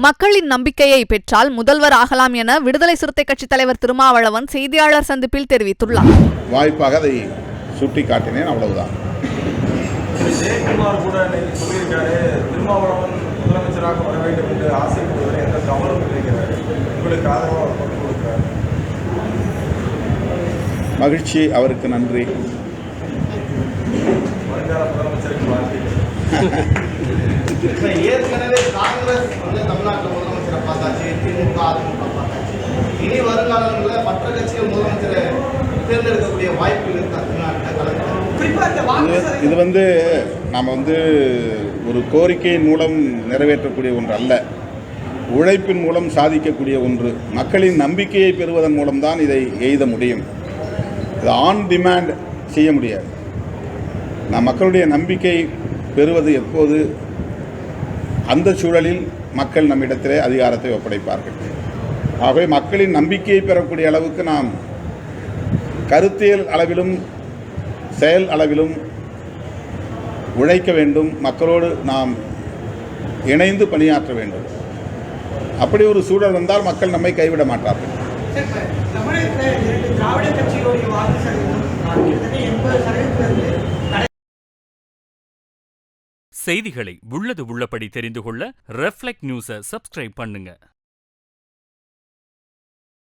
மக்களின் நம்பிக்கையை பெற்றால் முதல்வர் ஆகலாம் என விடுதலை சிறுத்தை கட்சித் தலைவர் திருமாவளவன் செய்தியாளர் சந்திப்பில் தெரிவித்துள்ளார். வாய்ப்பாக அதை சுட்டிக்காட்டினேன், அவ்வளவுதான். ஜெயக்குமார் கூட சொல்லியிருக்காரு, திருமாவளவன் முதலமைச்சராக வர வேண்டும் என்று ஆசைப்படுவதை எந்த தவறும் நினைக்கிறார், உங்களுக்கு ஆதரவாக கொண்டு கொடுக்கிறார். மகிழ்ச்சி, அவருக்கு நன்றி. வருங்கால முதலமைச்சருக்கு வாழ்த்துக்கள். ஏற்கனவே காங்கிரஸ் வந்து தமிழ்நாட்டில் முதலமைச்சரை பார்த்தாச்சு, திமுக அதிமுக பார்த்தாச்சு. இனி வருங்காலங்களில் மற்ற கட்சிகள் முதலமைச்சரை தேர்ந்தெடுக்கக்கூடிய வாய்ப்புகள் இருக்கா தமிழ்நாட்டில்? இது நாம் ஒரு கோரிக்கையின் மூலம் நிறைவேற்றக்கூடிய ஒன்று அல்ல, உழைப்பின் மூலம் சாதிக்கக்கூடிய ஒன்று. மக்களின் நம்பிக்கையை பெறுவதன் மூலம்தான் இதை எய்த முடியும். இது ஆன் டிமாண்ட் செய்ய முடியாது. நாம் மக்களுடைய நம்பிக்கை பெறுவது எப்போது? அந்த சூழலில் மக்கள் நம்மிடத்திலே அதிகாரத்தை ஒப்படைப்பார்கள். ஆகவே மக்களின் நம்பிக்கையை பெறக்கூடிய அளவுக்கு நாம் கருத்தியல் அளவிலும் செயல் அளவிலும் உழைக்க வேண்டும். மக்களோடு நாம் இணைந்து பணியாற்ற வேண்டும். அப்படி ஒரு சூழல் வந்தால் மக்கள் நம்மை கைவிட மாட்டார்கள். செய்திகளை உள்ளது உள்ளபடி தெரிந்து கொள்ள ரெஃப்ளெக்ட் நியூஸை சப்ஸ்கிரைப் பண்ணுங்க.